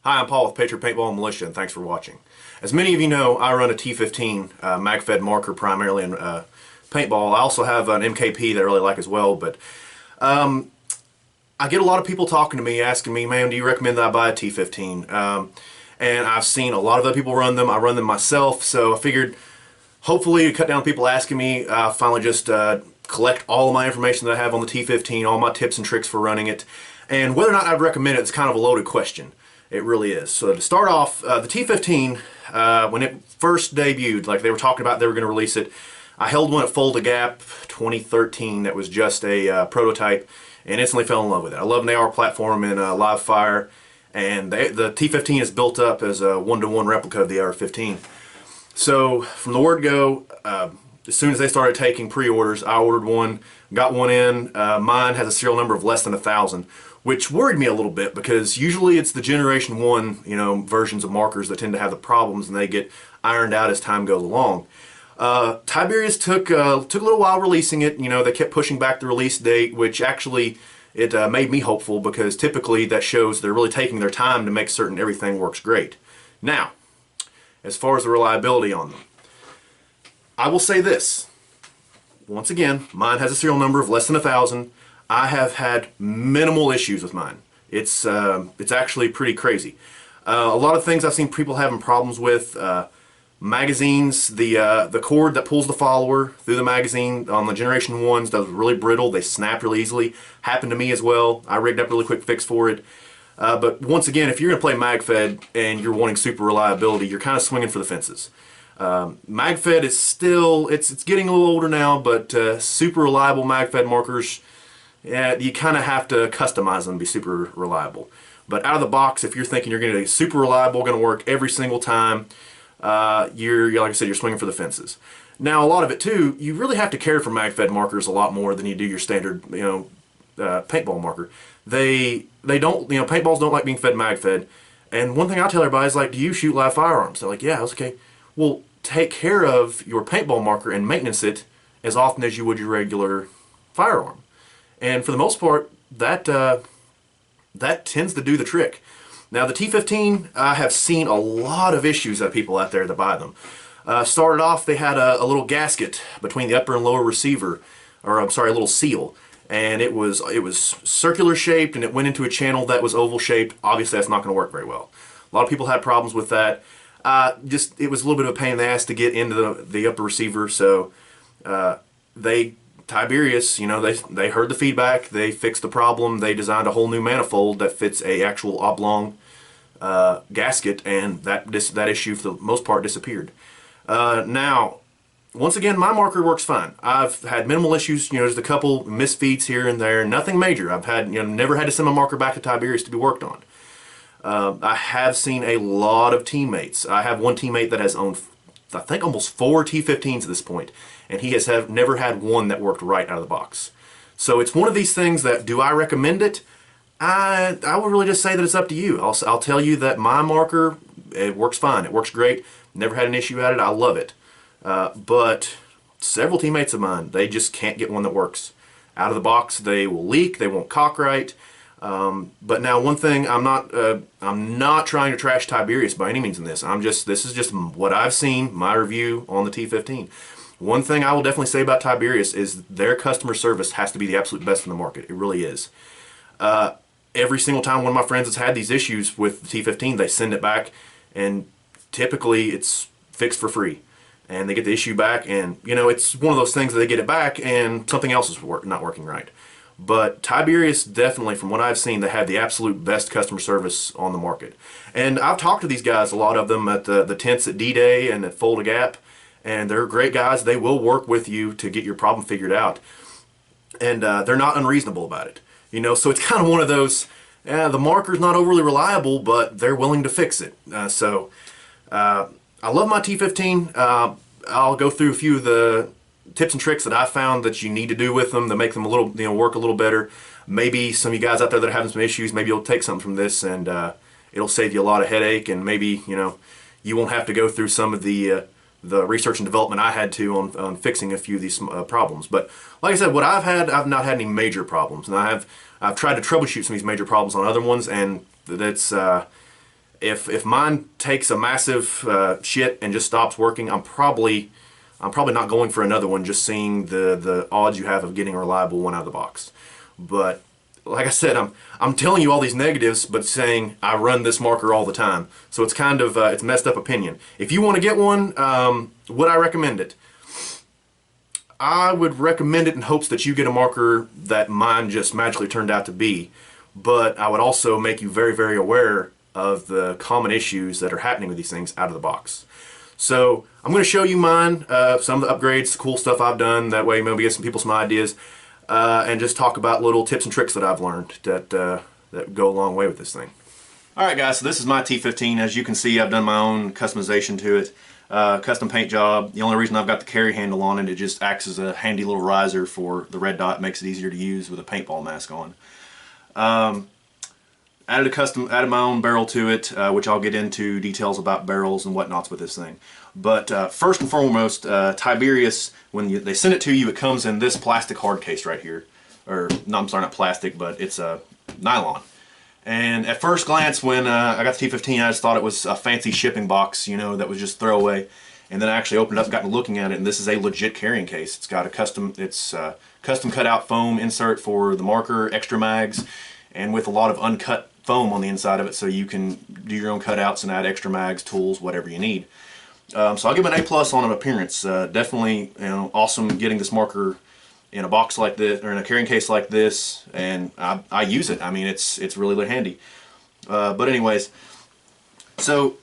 Hi, I'm Paul with Patriot Paintball and Militia, and thanks for watching. As many of you know, I run a T-15 mag-fed marker primarily in paintball. I also have an MKP that I really like as well, but I get a lot of people talking to me, asking me, man, do you recommend that I buy a T-15? And I've seen a lot of other people run them. I run them myself, so I figured hopefully to cut down people asking me, finally just collect all of my information that I have on the T-15, all my tips and tricks for running it. And whether or not I'd recommend it, it's kind of a loaded question. It really is. So to start off, the T-15, when it first debuted, like they were talking about they were going to release it, I held one at Fold Gap 2013 that was just a prototype and instantly fell in love with it. I love an AR platform in live fire, and the T-15 is built up as a one-to-one replica of the AR-15. So from the word go, as soon as they started taking pre-orders, I ordered one, got one in. Mine has a serial number of less than 1,000. Which worried me a little bit because usually it's the Generation 1, versions of markers that tend to have the problems and they get ironed out as time goes along. Tiberius took a little while releasing it. They kept pushing back the release date, which actually it made me hopeful because typically that shows they're really taking their time to make certain everything works great. Now, as far as the reliability on them, I will say this. Once again, mine has a serial number of less than 1,000. I have had minimal issues with mine. It's actually pretty crazy. A lot of things I've seen people having problems with. Magazines, the cord that pulls the follower through the magazine on the Generation 1s does really brittle. They snap really easily. Happened to me as well. I rigged up a really quick fix for it. But once again, if you're going to play mag-fed and you're wanting super reliability, you're kind of swinging for the fences. Mag-fed is still, it's getting a little older now, but super reliable mag-fed markers, yeah, you kind of have to customize them to be super reliable. But out of the box, if you're thinking you're going to be super reliable, going to work every single time, you're like I said, you're swinging for the fences. Now, a lot of it too, you really have to care for mag-fed markers a lot more than you do your standard, paintball marker. They don't, paintballs don't like being fed mag-fed. And one thing I tell everybody is like, do you shoot live firearms? They're like, yeah, that's okay. Well, take care of your paintball marker and maintenance it as often as you would your regular firearm. And for the most part, that tends to do the trick. Now the T-15, I have seen a lot of issues that people out there that buy them. Started off, they had a little gasket between the upper and lower receiver, or I'm sorry, a little seal, and it was circular shaped and it went into a channel that was oval shaped. Obviously, that's not going to work very well. A lot of people had problems with that. It was a little bit of a pain in the ass to get into the upper receiver, so Tiberius, they heard the feedback, they fixed the problem, they designed a whole new manifold that fits a actual oblong gasket, and that issue for the most part disappeared. Now, once again, my marker works fine. I've had minimal issues, there's a couple misfeeds here and there, nothing major. I've had, never had to send my marker back to Tiberius to be worked on. I have seen a lot of teammates. I have one teammate that has owned, I think, almost 4 T-15s at this point, and he has never had one that worked right out of the box. So it's one of these things that, do I recommend it? I would really just say that it's up to you. I'll tell you that my marker, it works fine. It works great. Never had an issue at it. I love it. But several teammates of mine, they just can't get one that works. Out of the box, they will leak. They won't cock right. But now, one thing, I'm not trying to trash Tiberius by any means in this. This is just what I've seen, my review on the T-15. One thing I will definitely say about Tiberius is their customer service has to be the absolute best in the market. It really is. Every single time one of my friends has had these issues with the T-15, they send it back, and typically it's fixed for free. And they get the issue back, and it's one of those things that they get it back and something else is not working right. But Tiberius, definitely, from what I've seen, they have the absolute best customer service on the market. And I've talked to these guys, a lot of them at the tents at D-Day and at Fold Gap, and they're great guys. They will work with you to get your problem figured out. And they're not unreasonable about it. So it's kind of one of those, the marker's not overly reliable, but they're willing to fix it. I love my T-15. I'll go through a few of the tips and tricks that I found that you need to do with them to make them a little, work a little better. Maybe some of you guys out there that are having some issues, maybe you'll take something from this and it'll save you a lot of headache, and maybe, you won't have to go through some of the research and development I had to on fixing a few of these problems. But like I said, what I've not had any major problems, and I've tried to troubleshoot some of these major problems on other ones, and that's If mine takes a massive shit and just stops working, I'm probably not going for another one, just seeing the odds you have of getting a reliable one out of the box. But like I said, I'm telling you all these negatives, but saying I run this marker all the time. So it's kind of it's messed up opinion. If you want to get one, would I recommend it? I would recommend it in hopes that you get a marker that mine just magically turned out to be. But I would also make you very, very aware of the common issues that are happening with these things out of the box. So I'm going to show you mine, some of the upgrades, cool stuff I've done. That way maybe get some people some ideas, and just talk about little tips and tricks that I've learned that go a long way with this thing. Alright guys, so this is my T-15. As you can see, I've done my own customization to it. Custom paint job. The only reason I've got the carry handle on it, it just acts as a handy little riser for the red dot. Makes it easier to use with a paintball mask on. Added my own barrel to it, which I'll get into details about barrels and whatnots with this thing. But first and foremost, Tiberius, when they send it to you, it comes in this plastic hard case right here. Or, no, I'm sorry, not plastic, but it's a nylon. And at first glance, when I got the T-15, I just thought it was a fancy shipping box, you know, that was just throwaway. And then I actually opened it up and got to looking at it, and this is a legit carrying case. It's got a custom cut out foam insert for the marker, extra mags, and with a lot of uncut foam on the inside of it, so you can do your own cutouts and add extra mags, tools, whatever you need. So I'll give it an A+ on an appearance. Definitely, you know, awesome getting this marker in a box like this, or in a carrying case like this, and I use it. I mean, it's really handy. But anyways, so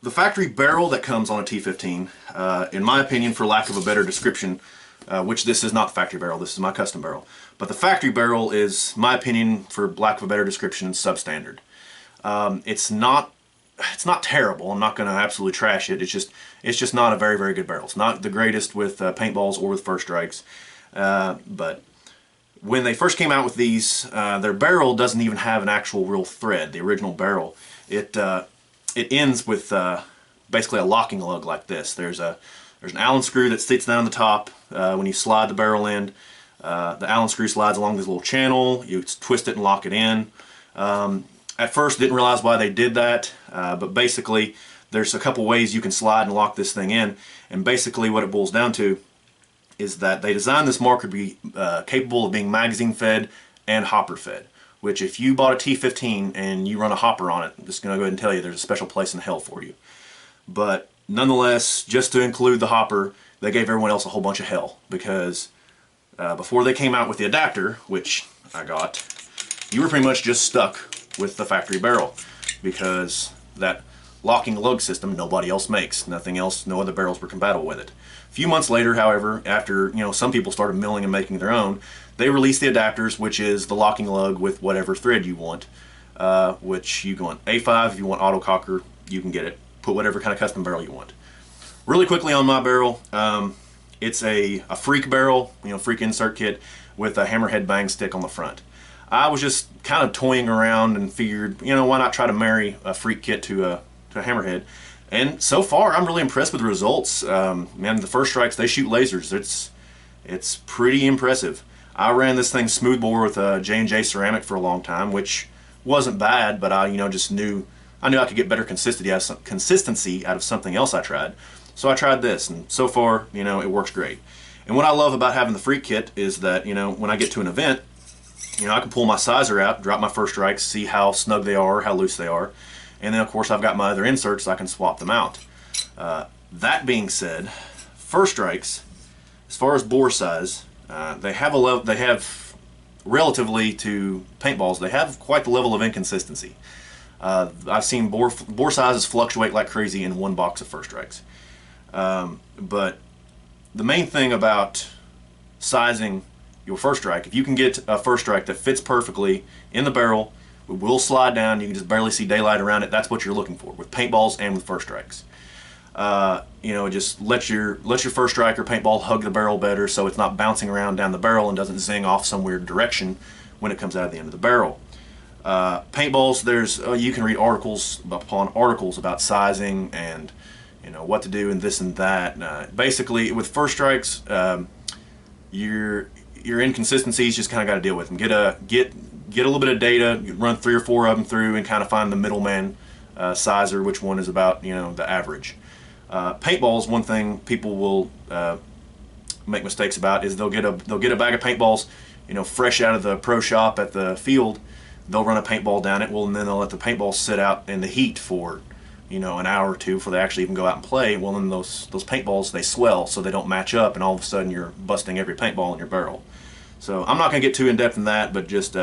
the factory barrel that comes on a T-15, in my opinion, for lack of a better description, which this is not the factory barrel, this is my custom barrel, but the factory barrel is, my opinion, for lack of a better description, substandard. It's not terrible. I'm not going to absolutely trash it. It's just not a very, very good barrel. It's not the greatest with paintballs or with first strikes. But when they first came out with these, their barrel doesn't even have an actual real thread. The original barrel, it ends with basically a locking lug like this. There's an Allen screw that sits down on the top. When you slide the barrel in, the Allen screw slides along this little channel. You twist it and lock it in. At first, didn't realize why they did that, but basically, there's a couple ways you can slide and lock this thing in. And basically, what it boils down to is that they designed this marker to be capable of being magazine fed and hopper fed. Which, if you bought a T-15 and you run a hopper on it, I'm just going to go ahead and tell you there's a special place in hell for you. But nonetheless, just to include the hopper, they gave everyone else a whole bunch of hell, because before they came out with the adapter, which I got, you were pretty much just stuck with the factory barrel, because that locking lug system nobody else makes. Nothing else, no other barrels were compatible with it. A few months later, however, after some people started milling and making their own, they released the adapters, which is the locking lug with whatever thread you want, which you want A5, if you want autococker, you can get it. Put whatever kind of custom barrel you want. Really quickly on my barrel, it's a freak barrel, freak insert kit with a hammerhead bang stick on the front. I was just kind of toying around and figured, why not try to marry a freak kit to a hammerhead? And so far, I'm really impressed with the results. Man, the first strikes, they shoot lasers. It's pretty impressive. I ran this thing smoothbore with a J&J ceramic for a long time, which wasn't bad, but I just knew I could get better consistency out of something else I tried. So I tried this, and so far, it works great. And what I love about having the freak kit is that, when I get to an event, I can pull my sizer out, drop my first strikes, see how snug they are, how loose they are, and then of course I've got my other inserts so I can swap them out. That being said, first strikes, as far as bore size, they have relatively to paintballs, they have quite the level of inconsistency. I've seen bore sizes fluctuate like crazy in one box of first strikes. But the main thing about sizing your first strike, if you can get a first strike that fits perfectly in the barrel, it will slide down, you can just barely see daylight around it, that's what you're looking for with paintballs and with first strikes. Just let your first strike or paintball hug the barrel better so it's not bouncing around down the barrel and doesn't zing off some weird direction when it comes out of the end of the barrel. Paintballs, you can read articles upon articles about sizing and what to do and this and that. Basically, with first strikes, your inconsistencies just kind of got to deal with them. Get a little bit of data, run 3 or 4 of them through, and kind of find the middleman size, or which one is about, you know, the average. Paintballs, one thing people will make mistakes about is they'll get a bag of paintballs, you know, fresh out of the pro shop at the field. They'll run a paintball down it, well, and then they'll let the paintball sit out in the heat for, you know, an hour or two before they actually even go out and play. Well, then those paintballs, they swell, so they don't match up, and all of a sudden you're busting every paintball in your barrel. So I'm not going to get too in depth in that, but just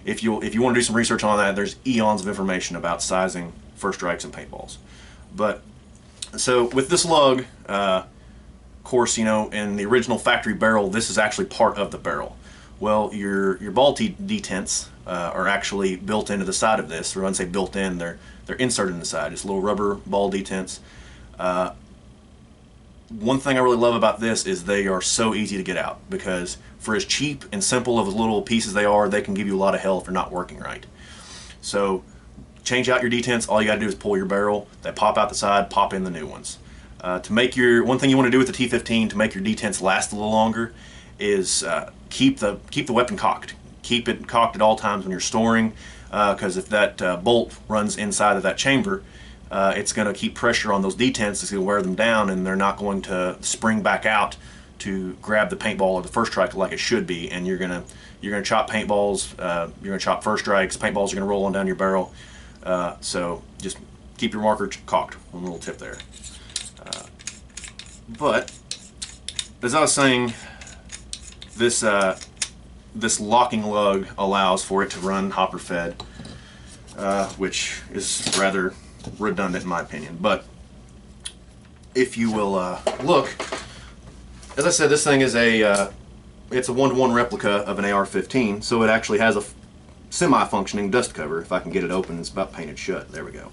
if you want to do some research on that, there's eons of information about sizing first strikes and paintballs. But so with this lug, of course, you know, in the original factory barrel, this is actually part of the barrel. Well, your ball detents are actually built into the side of this, or when I say built in, they're inserted in the side. It's little rubber ball detents. One thing I really love about this is they are so easy to get out, because for as cheap and simple of little pieces they are, they can give you a lot of hell if they're not working right. So change out your detents. All you got to do is pull your barrel. They pop out the side, pop in the new ones. To make one thing you want to do with the T-15 to make your detents last a little longer is keep the weapon cocked. Keep it cocked at all times when you're storing, because if that bolt runs inside of that chamber, it's going to keep pressure on those detents. It's going to wear them down, and they're not going to spring back out to grab the paintball or the first strike like it should be. And you're gonna chop paintballs. You're gonna chop first strikes. Paintballs are gonna roll on down your barrel. So just keep your marker cocked. One little tip there. But as I was saying, this locking lug allows for it to run hopper fed, which is rather redundant in my opinion. But if you will look, as I said, this thing is it's a one-to-one replica of an AR-15, so it actually has a semi-functioning dust cover. If I can get it open, it's about painted shut. There we go.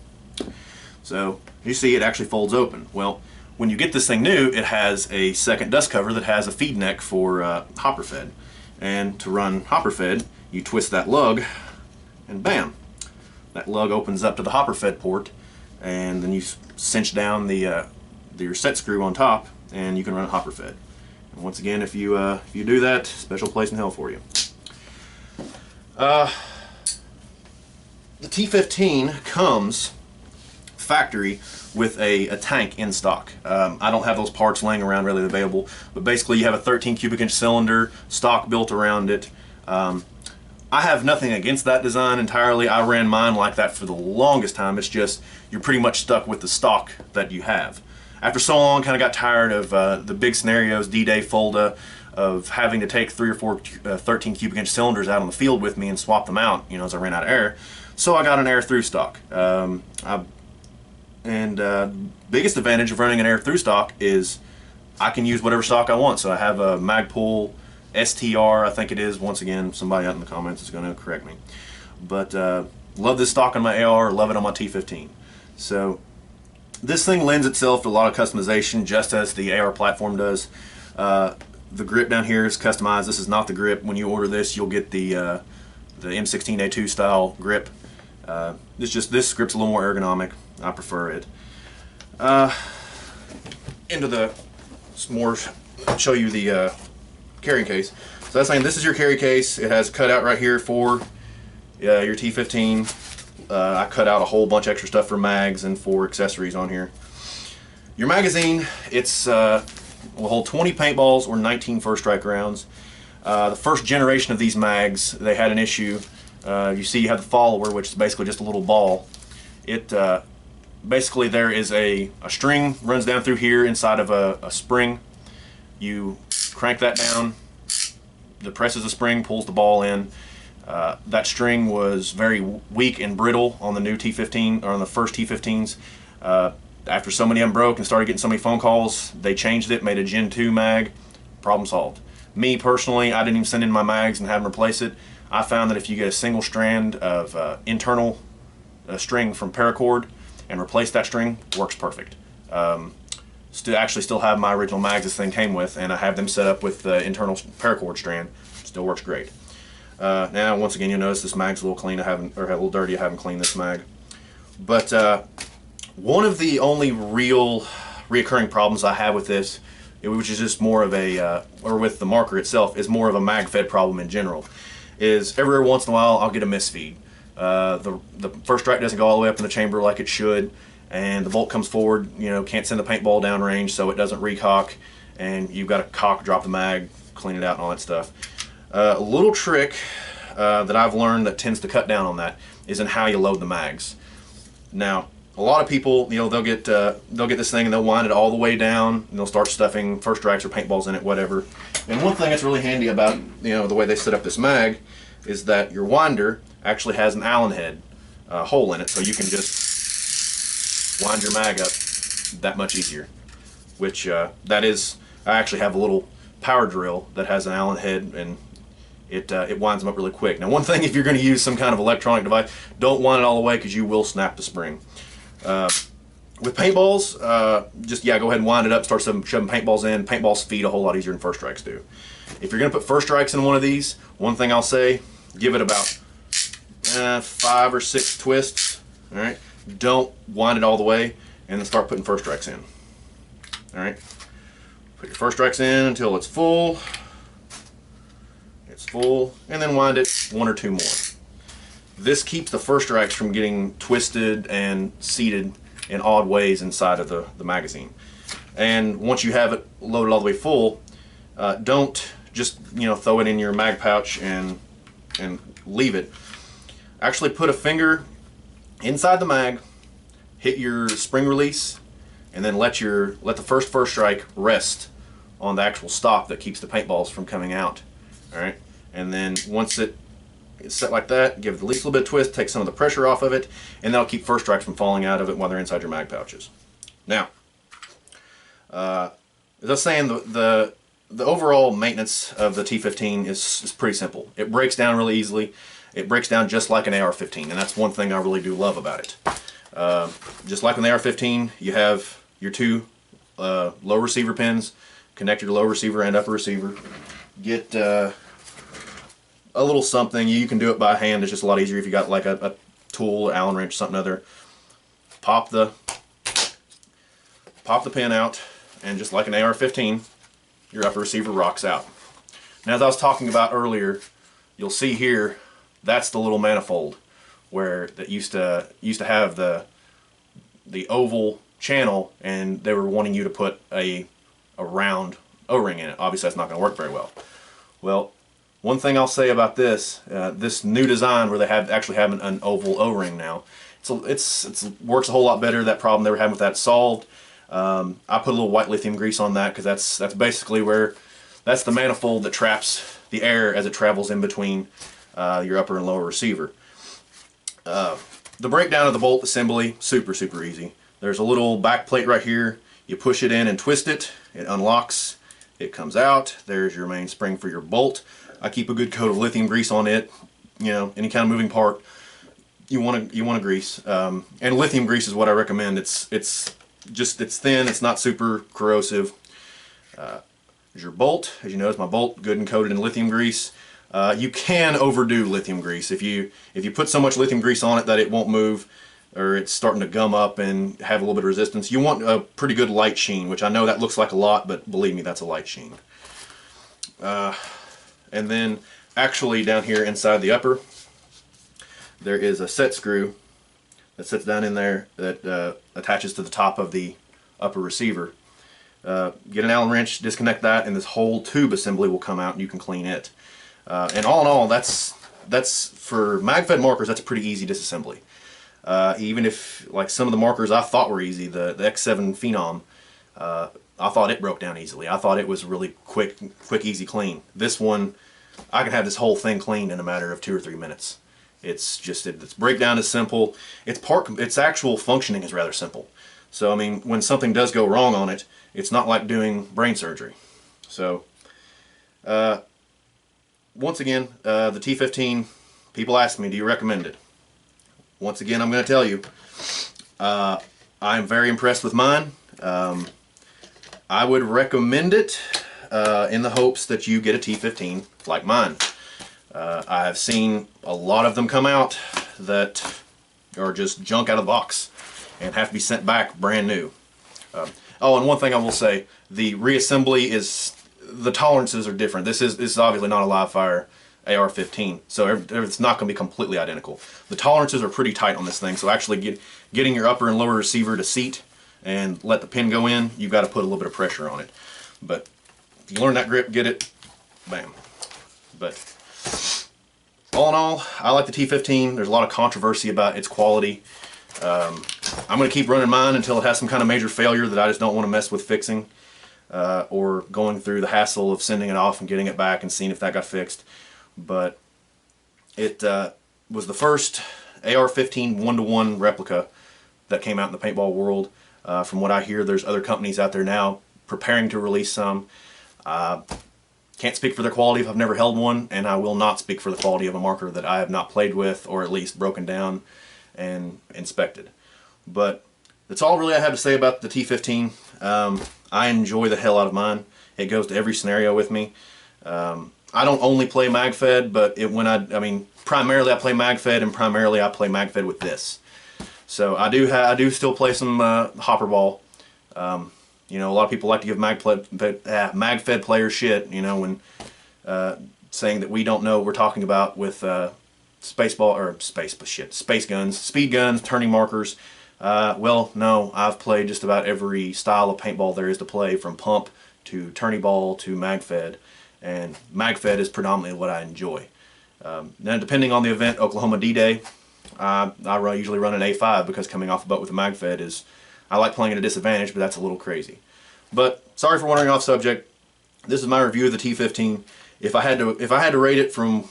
So you see, it actually folds open. Well, when you get this thing new, it has a second dust cover that has a feed neck for hopper fed. And to run hopper fed, you twist that lug, and bam, that lug opens up to the hopper fed port, and then you cinch down your set screw on top, and you can run it hopper fed. And once again, if you do that, special place in hell for you. The T-15 comes factory with a tank in stock. I don't have those parts laying around readily available, but basically you have a 13 cubic inch cylinder, stock built around it. I have nothing against that design entirely. I ran mine like that for the longest time. It's just you're pretty much stuck with the stock that you have. After so long, kind of got tired of the big scenarios, D-Day, Fulda, of having to take 3 or 4 13 cubic inch cylinders out on the field with me and swap them out, you know, as I ran out of air. So I got an air through stock. Biggest advantage of running an air through stock is I can use whatever stock I want. So I have a Magpul STR, I think it is. Once again, somebody out in the comments is going to correct me. But love this stock on my AR, love it on my T-15. So this thing lends itself to a lot of customization, just as the AR platform does. The grip down here is customized. This is not the grip. When you order this, you'll get the M16A2 style grip. This grip's a little more ergonomic. I prefer it. Show you the carrying case. So that's saying this is your carry case. It has a cutout right here for your T-15. I cut out a whole bunch of extra stuff for mags and for accessories on here. Your magazine, will hold 20 paintballs or 19 first strike rounds. The first generation of these mags, they had an issue. You see you have the follower, which is basically just a little ball. Basically there is a string runs down through here inside of a spring. You crank that down, that presses the spring, pulls the ball in. That string was very weak and brittle on the new T-15, or on the first T-15s. After so many of them broke and started getting so many phone calls, they changed it, made a Gen 2 mag, problem solved. Me personally, I didn't even send in my mags and have them replace it. I found that if you get a single strand of internal string from paracord and replace that string, works perfect. Still have my original mags this thing came with, and I have them set up with the internal paracord strand. Still works great. Now, once again, you'll notice this mag's a little clean. A little dirty. I haven't cleaned this mag. But one of the only reoccurring problems I have with this, which is just more of or with the marker itself, is more of a mag fed problem in general, is every once in a while I'll get a misfeed. The first strike doesn't go all the way up in the chamber like it should, and the bolt comes forward, you know, can't send the paintball downrange, so it doesn't recock, and you've got to cock, drop the mag, clean it out, and all that stuff. A little trick that I've learned that tends to cut down on that is in how you load the mags. Now, a lot of people, you know, they'll get this thing and they'll wind it all the way down, and they'll start stuffing first strikes or paintballs in it, whatever. And one thing that's really handy about, you know, the way they set up this mag is that your winder actually has an Allen head hole in it, so you can just wind your mag up that much easier. Which that is, I actually have a little power drill that has an Allen head, and it winds them up really quick. Now, one thing, if you're going to use some kind of electronic device, don't wind it all the way because you will snap the spring. With paintballs, just go ahead and wind it up, start shoving paintballs in. Paintballs feed a whole lot easier than first strikes do. If you're going to put first strikes in one of these, one thing I'll say, give it about 5 or 6 twists. All right, don't wind it all the way, and then start putting first strikes in. All right, put your first strikes in until it's full. It's full, and then wind it 1 or 2 more. This keeps the first strikes from getting twisted and seated in odd ways inside of the magazine. And once you have it loaded all the way full, don't just, you know, throw it in your mag pouch and leave it. Actually put a finger inside the mag, hit your spring release, and then let the first strike rest on the actual stop that keeps the paintballs from coming out. All right, and then once it's set like that, give it the least little bit of twist, take some of the pressure off of it, and that'll keep first strikes from falling out of it while they're inside your mag pouches. Now, as I was saying, the overall maintenance of the T-15 is pretty simple. It breaks down really easily. It breaks down just like an AR-15, and that's one thing I really do love about it. Just like an AR-15, you have your 2 low receiver pins, connect your low receiver and upper receiver. Get a little something. You can do it by hand. It's just a lot easier if you got like a tool, Allen wrench, something other. Pop the pin out, and just like an AR-15, your upper receiver rocks out. Now, as I was talking about earlier, you'll see here, that's the little manifold where that used to have the oval channel, and they were wanting you to put a round O-ring in it. Obviously, that's not going to work very well. Well, one thing I'll say about this new design where they actually have an oval O-ring now, it works a whole lot better. That problem they were having with that solved. I put a little white lithium grease on that because that's basically that's the manifold that traps the air as it travels in between your upper and lower receiver. The breakdown of the bolt assembly, super easy. There's a little back plate right here. You push it in and twist it. It unlocks. It comes out. There's your main spring for your bolt. I keep a good coat of lithium grease on it. You know, any kind of moving part, you want to grease. And lithium grease is what I recommend. It's thin. It's not super corrosive. There's your bolt. As you notice, my bolt good and coated in lithium grease. You can overdo lithium grease if you put so much lithium grease on it that it won't move, or it's starting to gum up and have a little bit of resistance. You want a pretty good light sheen, which I know that looks like a lot, but believe me, that's a light sheen. And then actually down here inside the upper, there is a set screw that sits down in there that attaches to the top of the upper receiver. Get an Allen wrench, disconnect that, and this whole tube assembly will come out and you can clean it. And all in all, that's for mag-fed markers, that's a pretty easy disassembly. Even if, like, some of the markers I thought were easy, the X7 Phenom, I thought it broke down easily. I thought it was really quick, easy clean. This one, I can have this whole thing cleaned in a matter of 2 or 3 minutes. It's just, its breakdown is simple. Its actual functioning is rather simple. So, I mean, when something does go wrong on it, it's not like doing brain surgery. So, once again, the T-15, people ask me, do you recommend it? Once again, I'm going to tell you, I'm very impressed with mine. I would recommend it in the hopes that you get a T-15 like mine. I've seen a lot of them come out that are just junk out of the box and have to be sent back brand new. Oh, and one thing I will say, the reassembly the tolerances are different. This is obviously not a live fire AR-15, so it's not going to be completely identical. The tolerances are pretty tight on this thing, so actually getting your upper and lower receiver to seat and let the pin go in, you've got to put a little bit of pressure on it. But if you learn that grip, get it, bam. But all in all, I like the T-15. There's a lot of controversy about its quality. I'm going to keep running mine until it has some kind of major failure that I just don't want to mess with fixing, or going through the hassle of sending it off and getting it back and seeing if that got fixed. But it was the first AR-15 1-to-1 replica that came out in the paintball world. From what I hear, there's other companies out there now preparing to release some. Can't speak for their quality if I've never held one, and I will not speak for the quality of a marker that I have not played with, or at least broken down and inspected. But that's all really I have to say about the T-15. I enjoy the hell out of mine. It goes to every scenario with me. I don't only play MagFed, but I mean, primarily I play MagFed, and primarily I play MagFed with this. So I do still play some hopper ball. You know, a lot of people like to give MagFed players shit, you know, when saying that we don't know what we're talking about with space guns, speed guns, turning markers. Well, no, I've played just about every style of paintball there is to play, from pump to tourney ball to MagFed, and MagFed is predominantly what I enjoy. Now, depending on the event, Oklahoma D-Day, I usually run an A5, because coming off a boat with a MagFed is, I like playing at a disadvantage, but that's a little crazy. But sorry for wandering off subject. This is my review of the T-15. If I had to rate it from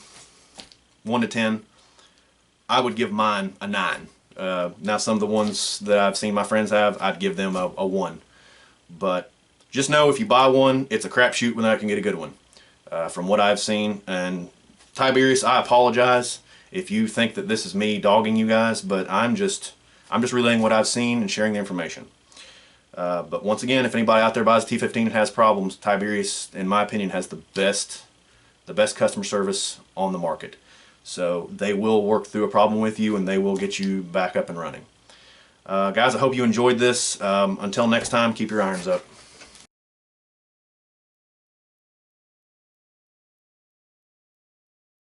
1 to 10, I would give mine a 9. Now, some of the ones that I've seen my friends have, I'd give them a 1. But just know, if you buy one, it's a crapshoot when I can get a good one. From what I've seen, and Tiberius, I apologize if you think that this is me dogging you guys, but I'm just relaying what I've seen and sharing the information. But once again, if anybody out there buys a T-15 and has problems, Tiberius, in my opinion, has the best customer service on the market. So they will work through a problem with you, and they will get you back up and running. Guys, I hope you enjoyed this. Until next time, keep your irons up.